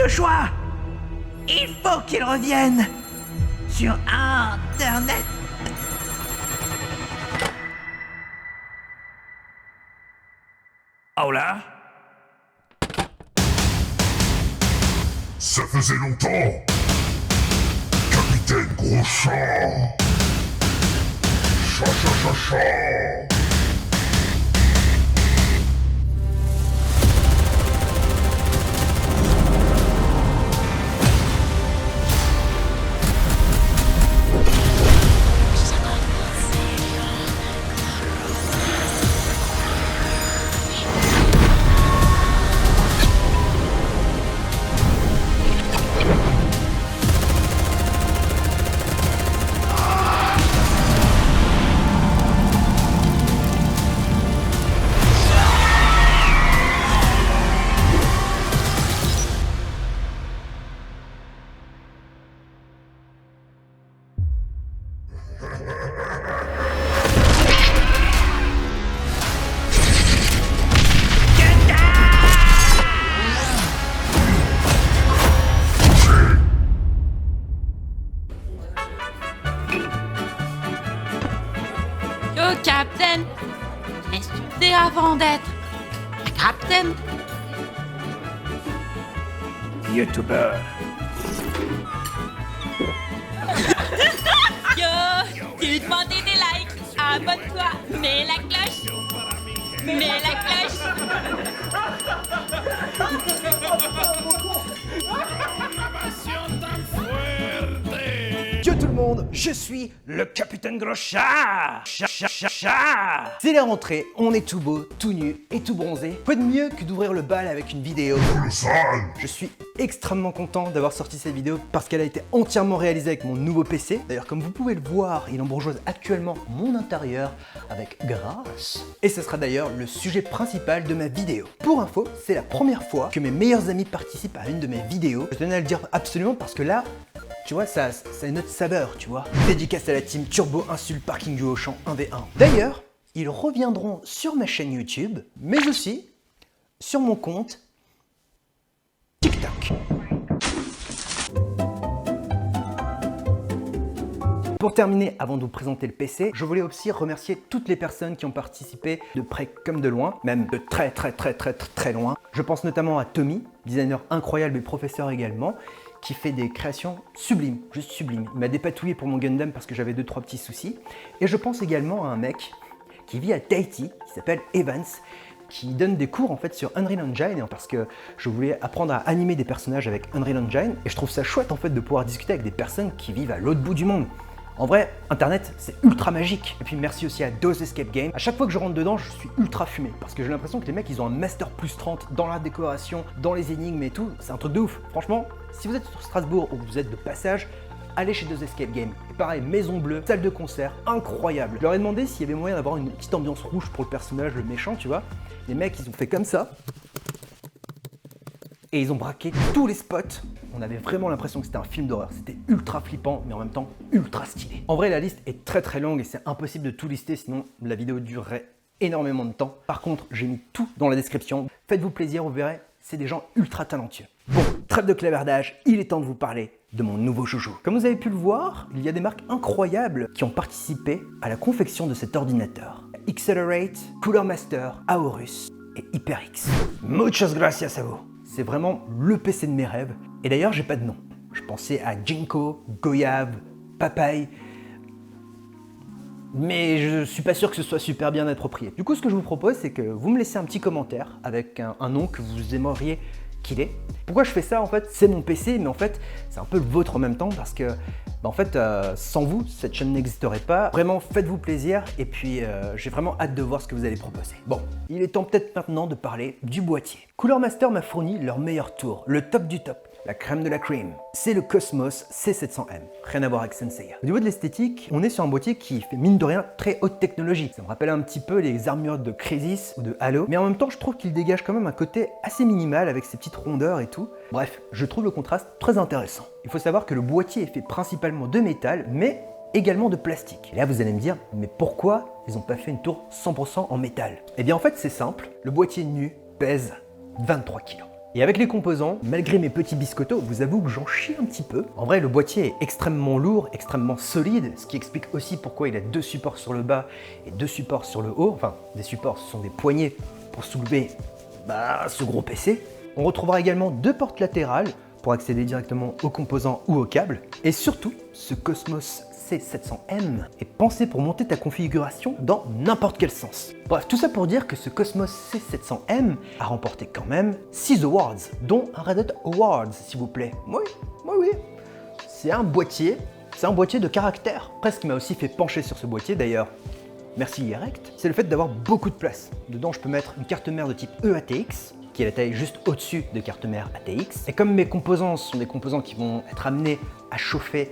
le choix. Il faut qu'il revienne sur Internet. Oh là. Ça faisait longtemps. Capitaine Gros Chat. Chat, chat, chat, chat. Yo, Captain! Insulté avant d'être Captain! YouTuber. Yo! Tu demandais des likes! Abonne-toi! Mets la cloche! Mets la cloche! Yo tout le monde, je suis le Capitaine Gros Chat. C'est la rentrée, on est tout beau, tout nu et tout bronzé. Quoi de mieux que d'ouvrir le bal avec une vidéo Colossal. Je suis extrêmement content d'avoir sorti cette vidéo parce qu'elle a été entièrement réalisée avec mon nouveau PC. D'ailleurs, comme vous pouvez le voir, il embourgeoise actuellement mon intérieur avec grâce. Et ce sera d'ailleurs le sujet principal de ma vidéo. Pour info, c'est la première fois que mes meilleurs amis participent à une de mes vidéos. Je tenais à le dire absolument parce que là, tu vois, ça a une autre saveur, tu vois. Dédicace à la team Turbo Insulte Parking du Auchan 1v1. D'ailleurs, ils reviendront sur ma chaîne YouTube, mais aussi sur mon compte TikTok. Pour terminer, avant de vous présenter le PC, je voulais aussi remercier toutes les personnes qui ont participé de près comme de loin, même de très loin. Je pense notamment à Tommy, designer incroyable et professeur également, qui fait des créations sublimes, juste sublimes. Il m'a dépatouillé pour mon Gundam parce que j'avais 2-3 petits soucis. Et je pense également à un mec qui vit à Tahiti, qui s'appelle Evans, qui donne des cours en fait sur Unreal Engine parce que je voulais apprendre à animer des personnages avec Unreal Engine et je trouve ça chouette en fait de pouvoir discuter avec des personnes qui vivent à l'autre bout du monde. En vrai, Internet, c'est ultra magique. Et puis merci aussi à Dose Escape Game. À chaque fois que je rentre dedans, je suis ultra fumé. Parce que j'ai l'impression que les mecs, ils ont un master plus 30 dans la décoration, dans les énigmes et tout. C'est un truc de ouf. Franchement, si vous êtes sur Strasbourg ou que vous êtes de passage, allez chez Dose Escape Game. Et pareil, Maison Bleue, salle de concert, incroyable. Je leur ai demandé s'il y avait moyen d'avoir une petite ambiance rouge pour le personnage, le méchant, tu vois. Les mecs, ils ont fait comme ça. Et ils ont braqué tous les spots. On avait vraiment l'impression que c'était un film d'horreur. C'était ultra flippant, mais en même temps ultra stylé. En vrai, la liste est très longue et c'est impossible de tout lister, sinon la vidéo durerait énormément de temps. Par contre, j'ai mis tout dans la description. Faites-vous plaisir, vous verrez, c'est des gens ultra talentueux. Bon, trêve de clavardage, il est temps de vous parler de mon nouveau chouchou. Comme vous avez pu le voir, il y a des marques incroyables qui ont participé à la confection de cet ordinateur. Accelerate, Cooler Master, Aorus et HyperX. Muchas gracias à vous. C'est vraiment le PC de mes rêves. Et d'ailleurs, j'ai pas de nom. Je pensais à Jinko, Goyave, Papaye. Mais je suis pas sûr que ce soit super bien approprié. Du coup, ce que je vous propose, c'est que vous me laissez un petit commentaire avec un nom que vous aimeriez qu'il ait. Pourquoi je fais ça en fait? C'est mon PC, mais en fait, c'est un peu le vôtre en même temps parce que sans vous, cette chaîne n'existerait pas. Vraiment, faites-vous plaisir et puis j'ai vraiment hâte de voir ce que vous allez proposer. Bon, il est temps peut-être maintenant de parler du boîtier. Cooler Master m'a fourni leur meilleur tour, le top du top. La crème de la crème, c'est le Cosmos C700M. Rien à voir avec Senseiya. Au niveau de l'esthétique, on est sur un boîtier qui fait mine de rien très haute technologie. Ça me rappelle un petit peu les armures de Crysis ou de Halo, mais en même temps je trouve qu'il dégage quand même un côté assez minimal avec ses petites rondeurs et tout. Bref, je trouve le contraste très intéressant. Il faut savoir que le boîtier est fait principalement de métal, mais également de plastique. Et là vous allez me dire, mais pourquoi ils n'ont pas fait une tour 100% en métal? Eh bien en fait c'est simple, le boîtier nu pèse 23 kg. Et avec les composants, malgré mes petits biscottos, vous avoue que j'en chie un petit peu. En vrai, le boîtier est extrêmement lourd, extrêmement solide, ce qui explique aussi pourquoi il a 2 supports sur le bas et 2 supports sur le haut. Enfin, des supports, ce sont des poignées pour soulever ce gros PC. On retrouvera également 2 portes latérales pour accéder directement aux composants ou aux câbles. Et surtout, ce Cosmos C700M est pensé pour monter ta configuration dans n'importe quel sens. Bref, tout ça pour dire que ce Cosmos C700M a remporté quand même 6 awards, dont un Red Dot Awards, s'il vous plaît. Oui. C'est un boîtier de caractère. Après, ce qui m'a aussi fait pencher sur ce boîtier, d'ailleurs, merci Erect, c'est le fait d'avoir beaucoup de place. Dedans, je peux mettre une carte mère de type EATX, qui est la taille juste au-dessus de carte mère ATX. Et comme mes composants sont des composants qui vont être amenés à chauffer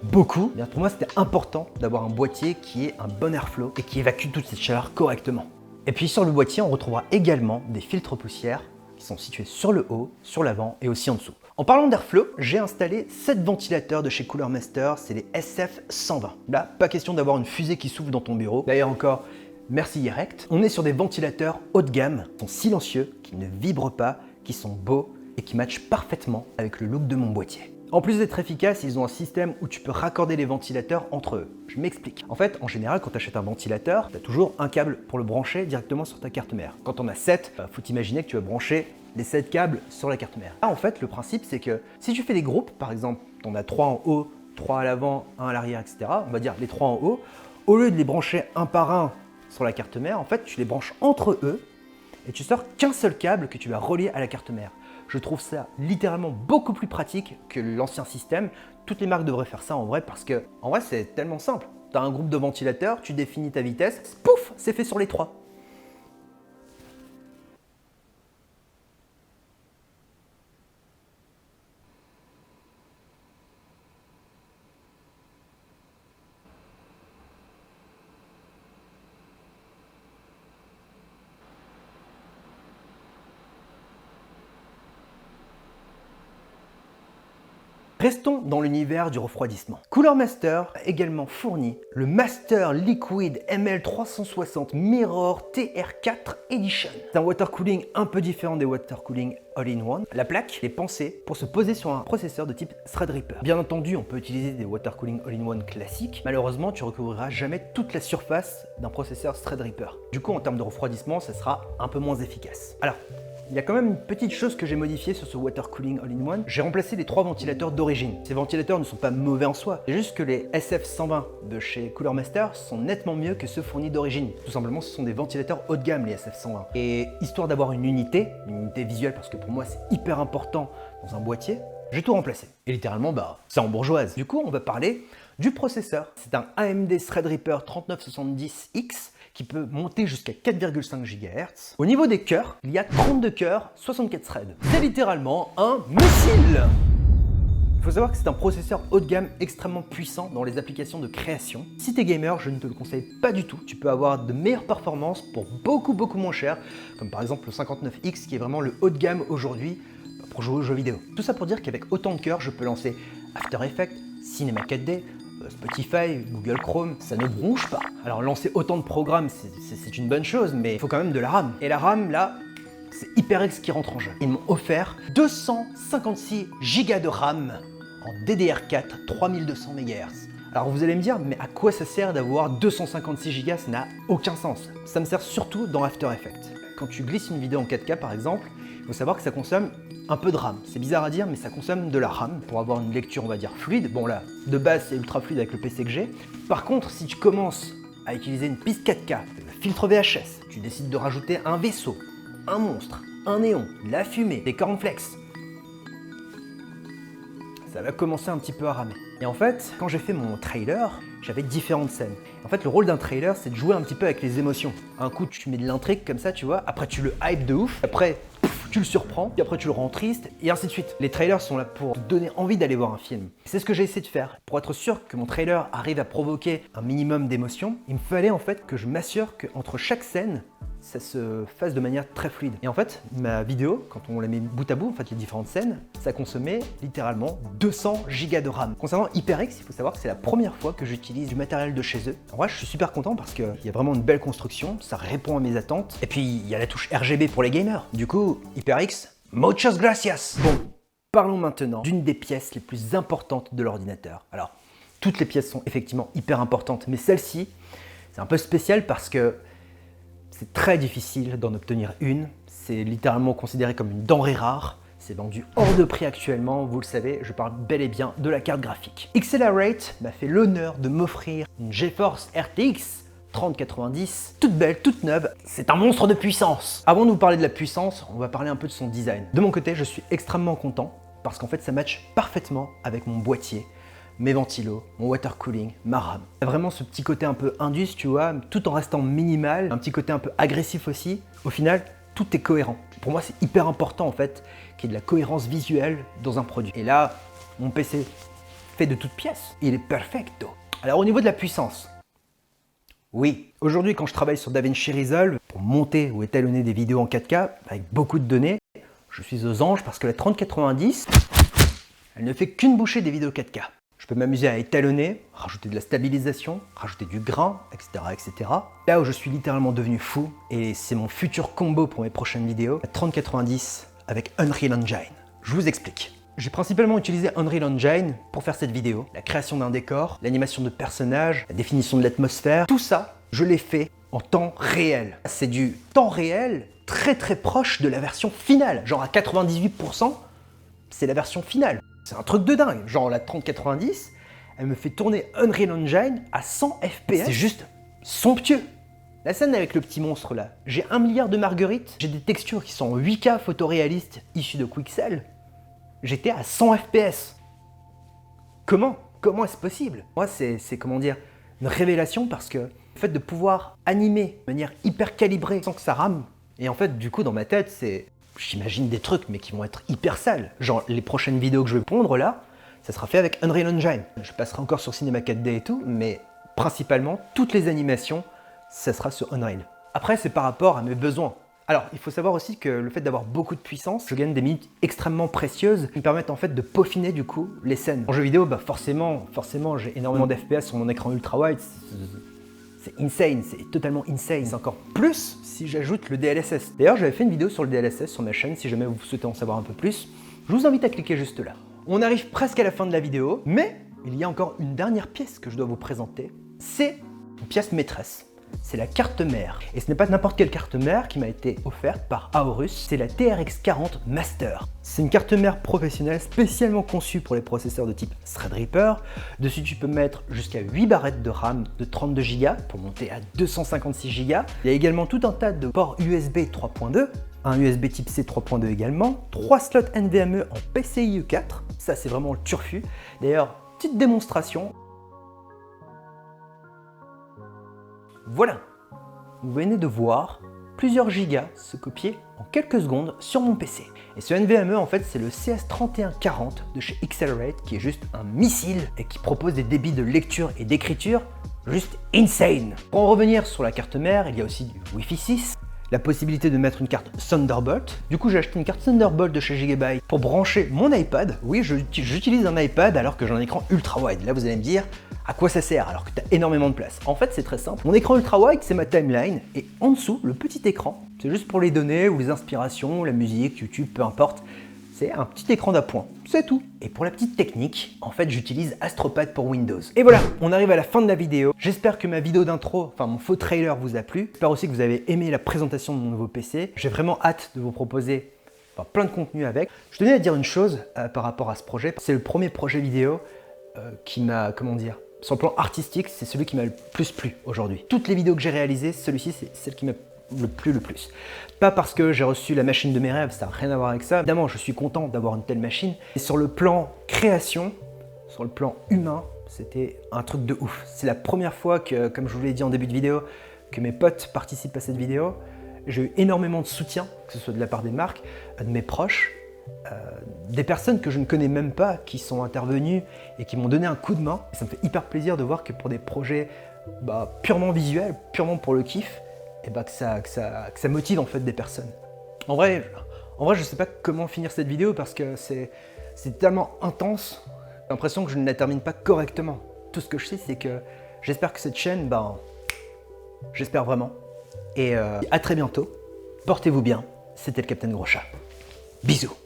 beaucoup, bien pour moi c'était important d'avoir un boîtier qui ait un bon airflow et qui évacue toute cette chaleur correctement. Et puis sur le boîtier, on retrouvera également des filtres poussière qui sont situés sur le haut, sur l'avant et aussi en dessous. En parlant d'airflow, j'ai installé 7 ventilateurs de chez Cooler Master, c'est les SF120. Là, pas question d'avoir une fusée qui souffle dans ton bureau. D'ailleurs encore, merci Erect. On est sur des ventilateurs haut de gamme, qui sont silencieux, qui ne vibrent pas, qui sont beaux et qui matchent parfaitement avec le look de mon boîtier. En plus d'être efficaces, ils ont un système où tu peux raccorder les ventilateurs entre eux. Je m'explique. En fait, en général, quand tu achètes un ventilateur, tu as toujours un câble pour le brancher directement sur ta carte mère. Quand on a 7, faut imaginer que tu vas brancher les 7 câbles sur la carte mère. Là, en fait, le principe, c'est que si tu fais des groupes, par exemple, tu en as 3 en haut, 3 à l'avant, 1 à l'arrière, etc., on va dire les 3 en haut, au lieu de les brancher un par un sur la carte mère, en fait, tu les branches entre eux et tu sors qu'un seul câble que tu vas relier à la carte mère. Je trouve ça littéralement beaucoup plus pratique que l'ancien système. Toutes les marques devraient faire ça en vrai parce que en vrai c'est tellement simple. Tu as un groupe de ventilateurs, tu définis ta vitesse, pouf, c'est fait sur les 3. Restons dans l'univers du refroidissement. Cooler Master a également fourni le Master Liquid ML360 Mirror TR4 Edition. C'est un water cooling un peu différent des water cooling all-in-one. La plaque est pensée pour se poser sur un processeur de type Threadripper. Bien entendu, on peut utiliser des water cooling all-in-one classiques. Malheureusement, tu recouvriras jamais toute la surface d'un processeur Threadripper. Du coup, en termes de refroidissement, ça sera un peu moins efficace. Alors, il y a quand même une petite chose que j'ai modifiée sur ce water cooling all-in-one. J'ai remplacé les 3 ventilateurs d'origine. Ces ventilateurs ne sont pas mauvais en soi. C'est juste que les SF120 de chez Cooler Master sont nettement mieux que ceux fournis d'origine. Tout simplement, ce sont des ventilateurs haut de gamme, les SF120. Et histoire d'avoir une unité visuelle, parce que pour moi c'est hyper important dans un boîtier, j'ai tout remplacé. Et littéralement, c'est en bourgeoise. Du coup, on va parler du processeur. C'est un AMD Threadripper 3970X qui peut monter jusqu'à 4,5 GHz. Au niveau des cœurs, il y a 32 cœurs, 64 threads. C'est littéralement un missile! Il faut savoir que c'est un processeur haut de gamme extrêmement puissant dans les applications de création. Si t'es gamer, je ne te le conseille pas du tout. Tu peux avoir de meilleures performances pour beaucoup moins cher, comme par exemple le 59X qui est vraiment le haut de gamme aujourd'hui pour jouer aux jeux vidéo. Tout ça pour dire qu'avec autant de cœurs, je peux lancer After Effects, Cinema 4D, Spotify, Google Chrome, ça ne bronche pas. Alors lancer autant de programmes, c'est une bonne chose, mais il faut quand même de la RAM. Et la RAM, là, c'est HyperX qui rentre en jeu. Ils m'ont offert 256 Go de RAM en DDR4 3200 MHz. Alors vous allez me dire, mais à quoi ça sert d'avoir 256 Go? Ça n'a aucun sens. Ça me sert surtout dans After Effects. Quand tu glisses une vidéo en 4K par exemple, il faut savoir que ça consomme un peu de RAM. C'est bizarre à dire, mais ça consomme de la RAM pour avoir une lecture, on va dire, fluide. Bon là, de base, c'est ultra fluide avec le PC que j'ai. Par contre, si tu commences à utiliser une piste 4K, le filtre VHS, tu décides de rajouter un vaisseau, un monstre, un néon, de la fumée, des cornflakes, ça va commencer un petit peu à ramer. Et en fait, quand j'ai fait mon trailer, j'avais différentes scènes. En fait, le rôle d'un trailer, c'est de jouer un petit peu avec les émotions. Un coup, tu mets de l'intrigue comme ça, tu vois, après tu le hype de ouf, après tu le surprends, puis après tu le rends triste, et ainsi de suite. Les trailers sont là pour te donner envie d'aller voir un film. C'est ce que j'ai essayé de faire. Pour être sûr que mon trailer arrive à provoquer un minimum d'émotion, il me fallait en fait que je m'assure qu'entre chaque scène, ça se fasse de manière très fluide. Et en fait, ma vidéo, quand on la met bout à bout, en fait les différentes scènes, ça consommait littéralement 200 Go de RAM. Concernant HyperX, il faut savoir que c'est la première fois que j'utilise du matériel de chez eux. En vrai, je suis super content parce qu'il y a vraiment une belle construction, ça répond à mes attentes. Et puis, il y a la touche RGB pour les gamers. Du coup, HyperX, Muchas gracias. Bon, parlons maintenant d'une des pièces les plus importantes de l'ordinateur. Alors, toutes les pièces sont effectivement hyper importantes, mais celle-ci, c'est un peu spécial parce que c'est très difficile d'en obtenir une. C'est littéralement considéré comme une denrée rare. C'est vendu hors de prix actuellement, vous le savez, je parle bel et bien de la carte graphique. Xcelerate m'a fait l'honneur de m'offrir une GeForce RTX 3090, toute belle, toute neuve. C'est un monstre de puissance. Avant de vous parler de la puissance, on va parler un peu de son design. De mon côté, je suis extrêmement content parce qu'en fait, ça matche parfaitement avec mon boîtier, mes ventilos, mon water cooling, ma RAM. Il y a vraiment ce petit côté un peu indus, tu vois, tout en restant minimal, un petit côté un peu agressif aussi. Au final, tout est cohérent. Pour moi, c'est hyper important en fait qu'il y ait de la cohérence visuelle dans un produit. Et là, mon PC fait de toutes pièces. Il est perfecto. Alors au niveau de la puissance, oui. Aujourd'hui, quand je travaille sur DaVinci Resolve pour monter ou étalonner des vidéos en 4K avec beaucoup de données, je suis aux anges parce que la 3090, elle ne fait qu'une bouchée des vidéos 4K. Je peux m'amuser à étalonner, rajouter de la stabilisation, rajouter du grain, etc., etc. Là où je suis littéralement devenu fou, et c'est mon futur combo pour mes prochaines vidéos, la 3090 avec Unreal Engine. Je vous explique. J'ai principalement utilisé Unreal Engine pour faire cette vidéo. La création d'un décor, l'animation de personnages, la définition de l'atmosphère, tout ça, je l'ai fait en temps réel. C'est du temps réel très très proche de la version finale. Genre à 98%, c'est la version finale. C'est un truc de dingue. Genre la 3090, elle me fait tourner Unreal Engine à 100 FPS. C'est juste somptueux. La scène avec le petit monstre là, j'ai 1 milliard de marguerites, j'ai des textures qui sont en 8K photoréalistes issues de Quixel. J'étais à 100 FPS. Comment est-ce possible? Moi, c'est comment dire, une révélation parce que le fait de pouvoir animer de manière hyper calibrée sans que ça rame, et en fait, du coup, dans ma tête, c'est... J'imagine des trucs, mais qui vont être hyper sales. Genre, les prochaines vidéos que je vais pondre là, ça sera fait avec Unreal Engine. Je passerai encore sur Cinema 4D et tout, mais principalement, toutes les animations, ça sera sur Unreal. Après, c'est par rapport à mes besoins. Alors, il faut savoir aussi que le fait d'avoir beaucoup de puissance, je gagne des minutes extrêmement précieuses qui me permettent en fait de peaufiner du coup les scènes. En jeu vidéo, bah forcément, j'ai énormément d'FPS sur mon écran ultra-wide. C'est insane, c'est totalement insane. C'est encore plus si j'ajoute le DLSS. D'ailleurs, j'avais fait une vidéo sur le DLSS sur ma chaîne, si jamais vous souhaitez en savoir un peu plus. Je vous invite à cliquer juste là. On arrive presque à la fin de la vidéo, mais il y a encore une dernière pièce que je dois vous présenter. C'est une pièce maîtresse. C'est la carte mère. Et ce n'est pas n'importe quelle carte mère qui m'a été offerte par Aorus, c'est la TRX 40 Master. C'est une carte mère professionnelle spécialement conçue pour les processeurs de type Threadripper. Dessus, tu peux mettre jusqu'à 8 barrettes de RAM de 32 Go pour monter à 256 Go. Il y a également tout un tas de ports USB 3.2, un USB type C 3.2 également, 3 slots NVMe en PCIe 4. Ça, c'est vraiment le turfu. D'ailleurs, petite démonstration. Voilà, vous venez de voir plusieurs gigas se copier en quelques secondes sur mon PC. Et ce NVMe, en fait, c'est le CS3140 de chez Xcelerate, qui est juste un missile et qui propose des débits de lecture et d'écriture juste insane. Pour en revenir sur la carte mère, il y a aussi du Wi-Fi 6, la possibilité de mettre une carte Thunderbolt. Du coup, j'ai acheté une carte Thunderbolt de chez Gigabyte pour brancher mon iPad. Oui, j'utilise un iPad alors que j'ai un écran ultra-wide. Là, vous allez me dire, à quoi ça sert alors que tu as énormément de place? En fait, c'est très simple. Mon écran ultra-wide, c'est ma timeline. Et en dessous, le petit écran, c'est juste pour les données ou les inspirations, la musique, YouTube, peu importe. C'est un petit écran d'appoint, c'est tout. Et pour la petite technique, en fait, j'utilise Astropad pour Windows. Et voilà, on arrive à la fin de la vidéo. J'espère que ma vidéo d'intro, enfin mon faux trailer vous a plu. J'espère aussi que vous avez aimé la présentation de mon nouveau PC. J'ai vraiment hâte de vous proposer plein de contenu avec. Je tenais à dire une chose par rapport à ce projet. C'est le premier projet vidéo qui m'a, comment dire, sur le plan artistique, c'est celui qui m'a le plus plu aujourd'hui. Toutes les vidéos que j'ai réalisées, celui-ci, c'est celle qui m'a le plus. Pas parce que j'ai reçu la machine de mes rêves, ça n'a rien à voir avec ça. Évidemment, je suis content d'avoir une telle machine. Et sur le plan création, sur le plan humain, c'était un truc de ouf. C'est la première fois que, comme je vous l'ai dit en début de vidéo, que mes potes participent à cette vidéo. J'ai eu énormément de soutien, que ce soit de la part des marques, de mes proches, des personnes que je ne connais même pas qui sont intervenues et qui m'ont donné un coup de main. Et ça me fait hyper plaisir de voir que pour des projets purement visuels, purement pour le kiff, et que ça motive en fait des personnes. En vrai, je sais pas comment finir cette vidéo parce que c'est tellement intense, j'ai l'impression que je ne la termine pas correctement. Tout ce que je sais, c'est que j'espère que cette chaîne, j'espère vraiment. Et à très bientôt. Portez-vous bien. C'était le Captain Gros Chat. Bisous.